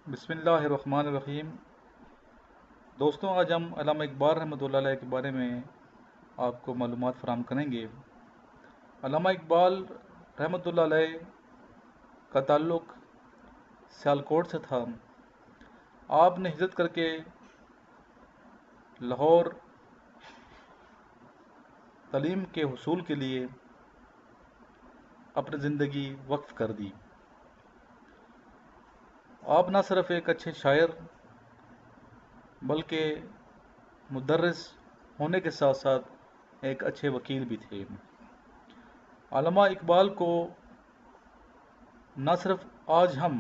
بسم اللہ الرحمن الرحیم۔ دوستوں، آج ہم علامہ اقبال رحمۃ اللہ علیہ کے بارے میں آپ کو معلومات فراہم کریں گے۔ علامہ اقبال رحمۃ اللہ علیہ کا تعلق سیالکوٹ سے تھا۔ آپ نے ہجرت کر کے لاہور تعلیم کے حصول کے لیے اپنی زندگی وقف کر دی۔ آپ نہ صرف ایک اچھے شاعر بلکہ مدرس ہونے کے ساتھ ساتھ ایک اچھے وکیل بھی تھے۔ علامہ اقبال کو نہ صرف آج ہم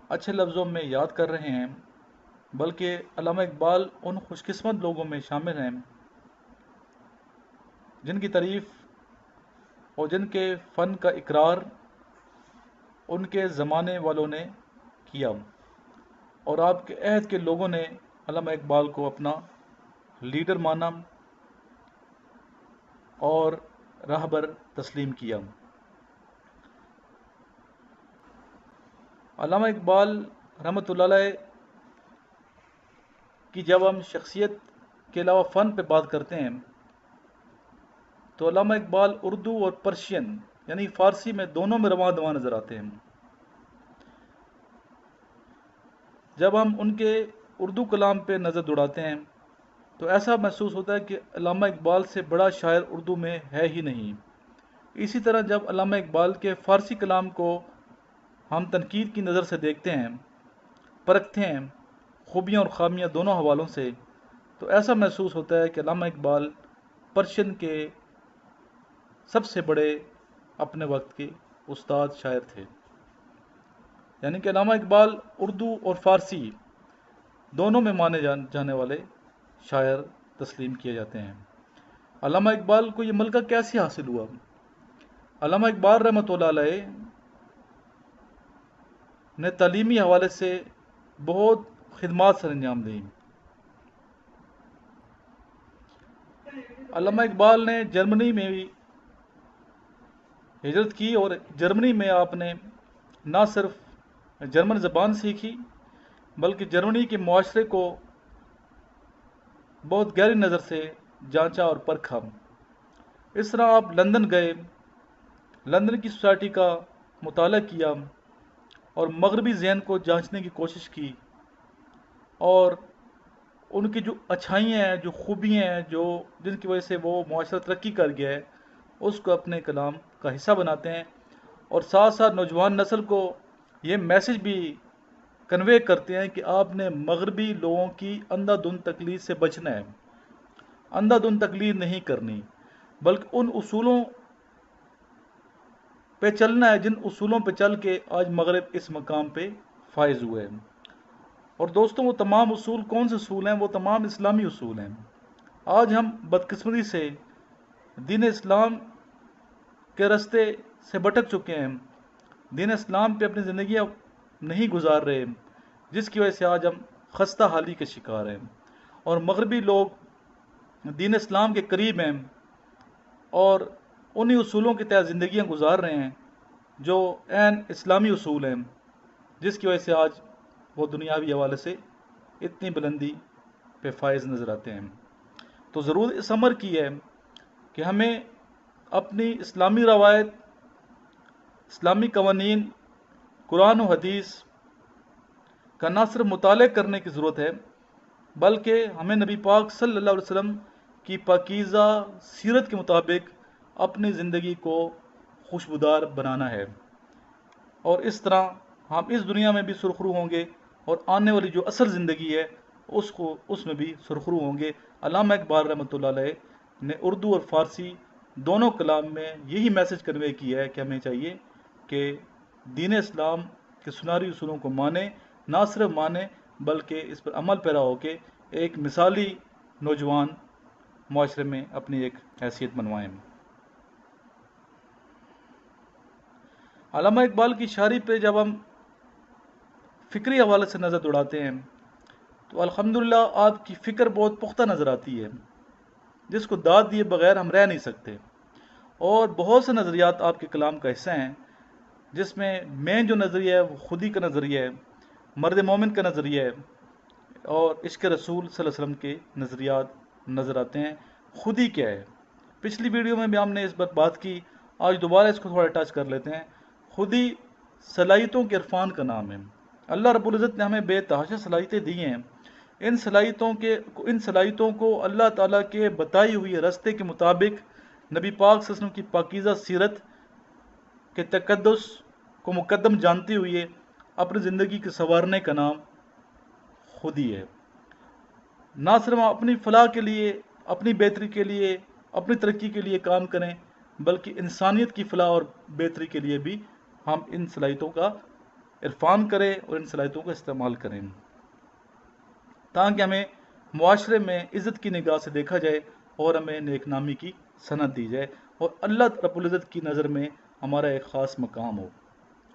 اچھے لفظوں میں یاد کر رہے ہیں بلکہ علامہ اقبال ان خوش قسمت لوگوں میں شامل ہیں جن کی تعریف اور جن کے فن کا اقرار ان کے زمانے والوں نے کیا، اور آپ کے عہد کے لوگوں نے علامہ اقبال کو اپنا لیڈر مانا اور راہبر تسلیم کیا۔ علامہ اقبال رحمۃ اللہ علیہ کی جب ہم شخصیت کے علاوہ فن پہ بات کرتے ہیں تو علامہ اقبال اردو اور پرشین یعنی فارسی میں دونوں میں رواں دواں نظر آتے ہیں۔ جب ہم ان کے اردو کلام پہ نظر دوڑاتے ہیں تو ایسا محسوس ہوتا ہے کہ علامہ اقبال سے بڑا شاعر اردو میں ہے ہی نہیں۔ اسی طرح جب علامہ اقبال کے فارسی کلام کو ہم تنقید کی نظر سے دیکھتے ہیں، پرکھتے ہیں خوبیاں اور خامیاں دونوں حوالوں سے، تو ایسا محسوس ہوتا ہے کہ علامہ اقبال پرشین کے سب سے بڑے اپنے وقت کے استاد شاعر تھے۔ یعنی کہ علامہ اقبال اردو اور فارسی دونوں میں مانے جانے والے شاعر تسلیم کیے جاتے ہیں۔ علامہ اقبال کو یہ ملکہ کیسے حاصل ہوا؟ علامہ اقبال رحمۃ اللہ علیہ نے تعلیمی حوالے سے بہت خدمات سر انجام دیں۔ علامہ اقبال نے جرمنی میں بھی ہجرت کی اور جرمنی میں آپ نے نہ صرف جرمن زبان سیکھی بلکہ جرمنی کے معاشرے کو بہت گہری نظر سے جانچا اور پرکھا۔ اس طرح آپ لندن گئے، لندن کی سوسائٹی کا مطالعہ کیا اور مغربی ذہن کو جانچنے کی کوشش کی، اور ان کی جو اچھائیاں ہیں، جو خوبیاں ہیں، جن کی وجہ سے وہ معاشرہ ترقی کر گیا ہے، اس کو اپنے کلام کا حصہ بناتے ہیں، اور ساتھ ساتھ نوجوان نسل کو یہ میسج بھی کنوے کرتے ہیں کہ آپ نے مغربی لوگوں کی اندھا دھند تقلید سے بچنا ہے۔ اندھا دھند تقلید نہیں کرنی بلکہ ان اصولوں پہ چلنا ہے جن اصولوں پہ چل کے آج مغرب اس مقام پہ فائز ہوئے ہیں۔ اور دوستوں، وہ تمام اصول کون سے اصول ہیں؟ وہ تمام اسلامی اصول ہیں۔ آج ہم بدقسمتی سے دین اسلام کے رستے سے بھٹک چکے ہیں، دین اسلام پہ اپنی زندگیاں نہیں گزار رہے، جس کی وجہ سے آج ہم خستہ حالی کے شکار ہیں، اور مغربی لوگ دین اسلام کے قریب ہیں اور انہی اصولوں کے تحت زندگیاں گزار رہے ہیں جو عین اسلامی اصول ہیں، جس کی وجہ سے آج وہ دنیاوی حوالے سے اتنی بلندی پہ فائز نظر آتے ہیں۔ تو ضرور اس امر کی ہے کہ ہمیں اپنی اسلامی روایت، اسلامی قوانین، قرآن و حدیث کا نہ صرف مطالعہ کرنے کی ضرورت ہے بلکہ ہمیں نبی پاک صلی اللہ علیہ وسلم کی پاکیزہ سیرت کے مطابق اپنی زندگی کو خوشبودار بنانا ہے، اور اس طرح ہم اس دنیا میں بھی سرخرو ہوں گے اور آنے والی جو اصل زندگی ہے اس میں بھی سرخرو ہوں گے۔ علامہ اقبال رحمۃ اللہ علیہ نے اردو اور فارسی دونوں کلام میں یہی میسج کنوے کیا ہے کہ ہمیں چاہیے کہ دین اسلام کے سنہری اصولوں کو مانیں، نہ صرف مانیں بلکہ اس پر عمل پیرا ہو کے ایک مثالی نوجوان معاشرے میں اپنی ایک حیثیت بنوائیں۔ علامہ اقبال کی شاعری پہ جب ہم فکری حوالے سے نظر دوڑاتے ہیں تو الحمدللہ آپ کی فکر بہت پختہ نظر آتی ہے، جس کو داد دیے بغیر ہم رہ نہیں سکتے، اور بہت سے نظریات آپ کے کلام کا حصہ ہیں، جس میں مین جو نظریہ ہے وہ خودی کا نظریہ ہے۔ مرد مومن کا نظریہ ہے اور عشق رسول صلی اللہ علیہ وسلم کے نظریات نظر آتے ہیں. خودی کیا ہے؟ پچھلی ویڈیو میں بھی ہم نے اس پر بات کی، آج دوبارہ اس کو تھوڑا ٹچ کر لیتے ہیں. خودی صلاحیتوں کے عرفان کا نام ہے. اللہ رب العزت نے ہمیں بے تحاشا صلاحیتیں دی ہیں. ان صلاحیتوں کو اللہ تعالیٰ کے بتائی ہوئی راستے کے مطابق نبی پاک صلی اللہ علیہ وسلم کی پاکیزہ سیرت کے تقدس کو مقدم جانتے ہوئے اپنی زندگی کے سنوارنے کا نام خودی ہے. نہ صرف اپنی فلاح کے لیے، اپنی بہتری کے لیے، اپنی ترقی کے لیے کام کریں، بلکہ انسانیت کی فلاح اور بہتری کے لیے بھی ہم ان صلاحیتوں کا عرفان کریں اور ان صلاحیتوں کا استعمال کریں، تاکہ ہمیں معاشرے میں عزت کی نگاہ سے دیکھا جائے اور ہمیں نیک نامی کی سند دی جائے اور اللہ رب العزت کی نظر میں ہمارا ایک خاص مقام ہو.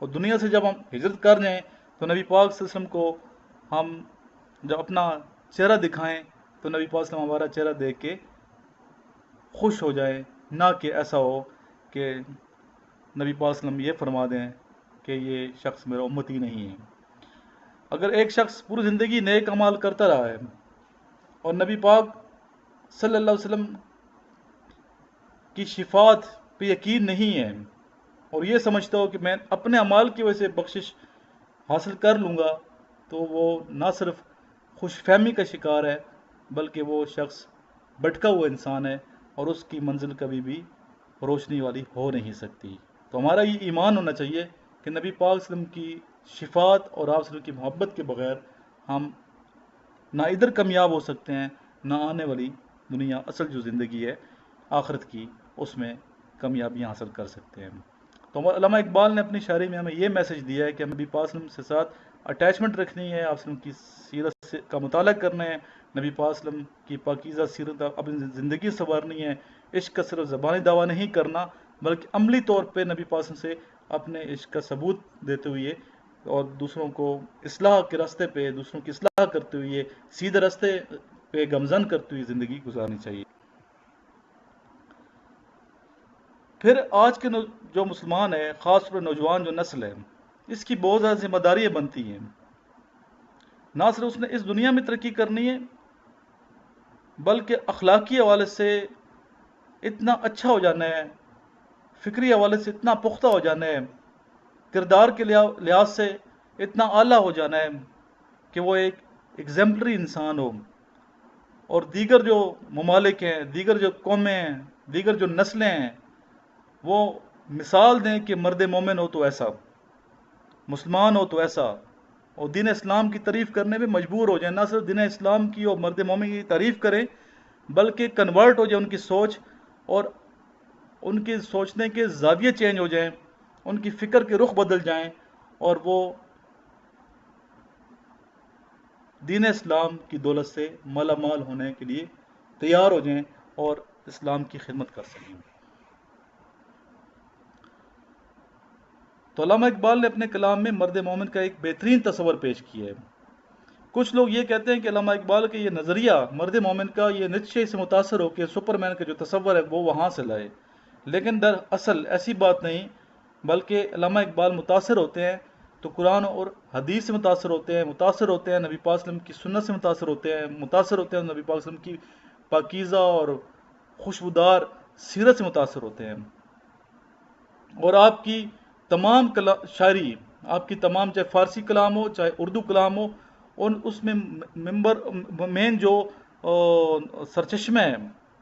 اور دنیا سے جب ہم ہجرت کر جائیں تو نبی پاک صلی اللہ علیہ وسلم کو ہم جب اپنا چہرہ دکھائیں تو نبی پاک صلی اللہ علیہ وسلم ہمارا چہرہ دیکھ کے خوش ہو جائیں، نہ کہ ایسا ہو کہ نبی پاک صلی اللہ علیہ وسلم یہ فرما دیں کہ یہ شخص میرا امتی نہیں ہے. اگر ایک شخص پوری زندگی نیک اعمال کرتا رہا ہے اور نبی پاک صلی اللہ علیہ وسلم کی شفاعت پہ یقین نہیں ہے اور یہ سمجھتا ہو کہ میں اپنے اعمال کی وجہ سے بخشش حاصل کر لوں گا، تو وہ نہ صرف خوش فہمی کا شکار ہے بلکہ وہ شخص بھٹکا ہوا انسان ہے اور اس کی منزل کبھی بھی روشنی والی ہو نہیں سکتی. تو ہمارا یہ ایمان ہونا چاہیے کہ نبی پاک صلی اللہ علیہ وسلم کی شفاعت اور آپ صلی اللہ علیہ وسلم کی محبت کے بغیر ہم نہ ادھر کامیاب ہو سکتے ہیں، نہ آنے والی دنیا اصل جو زندگی ہے آخرت کی اس میں کامیابیاں حاصل کر سکتے ہیں. تو علامہ اقبال نے اپنی شاعری میں ہمیں یہ میسج دیا ہے کہ ہمیں نبی پاک صلی اللہ علیہ وسلم سے ساتھ اٹیچمنٹ رکھنی ہے، آپ صلی اللہ علیہ وسلم کی سیرت کا مطالعہ کرنا ہے، نبی پاک صلی اللہ علیہ وسلم کی پاکیزہ سیرت اپنی زندگی سنوارنی ہے. عشق کا صرف زبانی دعویٰ نہیں کرنا بلکہ عملی طور پہ نبی پاک صلی اللہ علیہ وسلم سے اپنے عشق کا ثبوت دیتے ہوئے اور دوسروں کو اصلاح کے راستے پہ، دوسروں کی اصلاح کرتے ہوئے، سیدھے راستے پہ گامزن کرتے ہوئے زندگی گزارنی چاہیے. پھر آج کے جو مسلمان ہے، خاص طور پر نوجوان جو نسل ہے، اس کی بہت زیادہ ذمہ داریاں بنتی ہیں. نہ صرف اس نے اس دنیا میں ترقی کرنی ہے بلکہ اخلاقی حوالے سے اتنا اچھا ہو جانا ہے، فکری حوالے سے اتنا پختہ ہو جانا ہے، کردار کے لحاظ سے اتنا اعلیٰ ہو جانا ہے کہ وہ ایک ایگزمپلری انسان ہو اور دیگر جو ممالک ہیں، دیگر جو قومیں ہیں، دیگر جو نسلیں ہیں، وہ مثال دیں کہ مرد مومن ہو تو ایسا، مسلمان ہو تو ایسا، اور دین اسلام کی تعریف کرنے میں مجبور ہو جائیں. نہ صرف دین اسلام کی اور مرد مومن کی تعریف کریں بلکہ کنورٹ ہو جائے ان کی سوچ اور ان کے سوچنے کے زاویے چینج ہو جائیں، ان کی فکر کے رخ بدل جائیں اور وہ دین اسلام کی دولت سے مالا مال ہونے کے لیے تیار ہو جائیں اور اسلام کی خدمت کر سکیں. تو علامہ اقبال نے اپنے کلام میں مرد مومن کا ایک بہترین تصور پیش کیا ہے. کچھ لوگ یہ کہتے ہیں کہ علامہ اقبال کا یہ نظریہ مرد مومن کا یہ نیچے سے متاثر ہو کے سپر مین کا جو تصور ہے وہ وہاں سے لائے، لیکن در اصل ایسی بات نہیں، بلکہ علامہ اقبال متاثر ہوتے ہیں تو قرآن اور حدیث سے متاثر ہوتے ہیں، متاثر ہوتے ہیں نبی پاک صلی اللہ علیہ وسلم کی سنت سے متاثر ہوتے ہیں، متاثر ہوتے ہیں نبی پاک صلی اللہ علیہ وسلم کی پاکیزہ اور خوشبودار سیرت سے متاثر ہوتے ہیں. اور آپ کی تمام شاعری، آپ کی تمام چاہے فارسی کلام ہو چاہے اردو کلام ہو، اس میں مین جو سرچشمہ ہے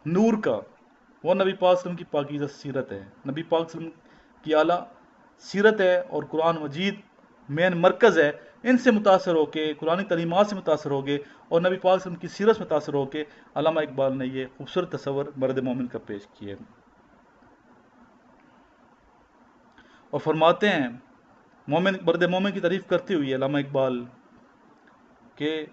نور کا وہ نبی پاک صلی اللہ علیہ وسلم کی پاکیزہ سیرت ہے، نبی پاک صلی اللہ علیہ وسلم کی اعلیٰ سیرت ہے اور قرآن مجید مین مرکز ہے. ان سے متاثر ہو کے، قرآن تعلیمات سے متاثر ہو گئے اور نبی پاک صلی اللہ علیہ وسلم کی سیرت سے متاثر ہو کے علامہ اقبال نے یہ خوبصورت تصور مرد مومن کا پیش کیا ہے. اور فرماتے ہیں مرد مومن کی تعریف کرتے ہوئے علامہ اقبال کہ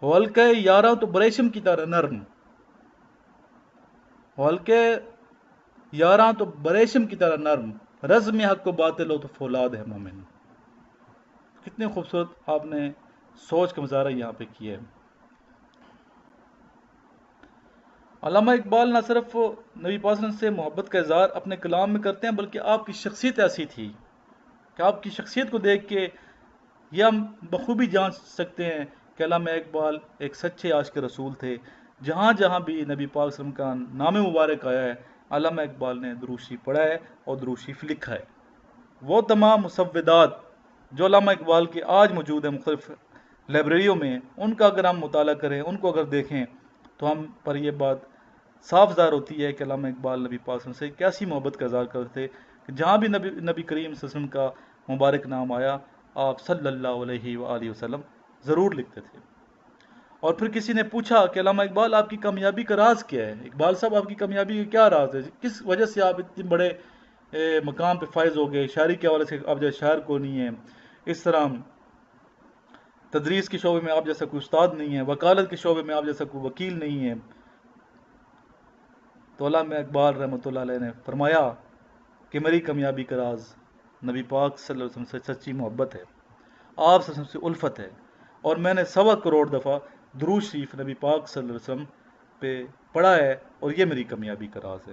ہلکے یاراں تو بریشم کی طرح نرم، ہلکے یاراں تو بریشم کی طرح نرم، رزم حق کو باطل ہو تو فولاد ہے مومن. کتنے خوبصورت آپ نے سوچ کا مظاہرہ یہاں پہ کیا ہے. علامہ اقبال نہ صرف نبی پاک صلی اللہ علیہ وسلم سے محبت کا اظہار اپنے کلام میں کرتے ہیں، بلکہ آپ کی شخصیت ایسی تھی کہ آپ کی شخصیت کو دیکھ کے یہ ہم بخوبی جان سکتے ہیں کہ علامہ اقبال ایک سچے عاشق رسول تھے۔ جہاں جہاں بھی نبی پاک صلی اللہ علیہ وسلم کا نام مبارک آیا ہے، علامہ اقبال نے درود شریف پڑھا ہے اور درود شریف لکھا ہے۔ وہ تمام مسودات جو علامہ اقبال کے آج موجود ہیں مختلف لائبریریوں میں، ان کا اگر ہم مطالعہ کریں، ان کو اگر دیکھیں، تو ہم پر یہ بات صاف ظاہر ہوتی ہے کہ علامہ اقبال نبی پاک صلی اللہ علیہ وسلم سے کیسی محبت کا اظہار کرتے تھے کہ جہاں بھی نبی کریم صلی اللہ علیہ وسلم کا مبارک نام آیا، آپ صلی اللہ علیہ وآلہ وسلم ضرور لکھتے تھے۔ اور پھر کسی نے پوچھا کہ علامہ اقبال آپ کی کامیابی کا راز کیا ہے؟ اقبال صاحب آپ کی کامیابی کا کیا راز ہے؟ کس وجہ سے آپ اتنے بڑے مقام پہ فائز ہو گئے؟ شاعری کے حوالے سے آپ جیسے شاعر کو نہیں ہے، اس طرح تدریس کے شعبے میں آپ جیسا کوئی استاد نہیں ہے، وکالت کے شعبے میں آپ جیسا کوئی وکیل نہیں ہے۔ تو علامہ اقبال رحمۃ اللہ علیہ نے فرمایا کہ میری کامیابی کا راز نبی پاک صلی اللہ علیہ وسلم سے سچی محبت ہے، آپ صلی اللہ علیہ وسلم سے الفت ہے، اور میں نے 1.25 کروڑ دفعہ درود شریف نبی پاک صلی اللہ علیہ وسلم پہ پڑھا ہے، اور یہ میری کامیابی کا راز ہے۔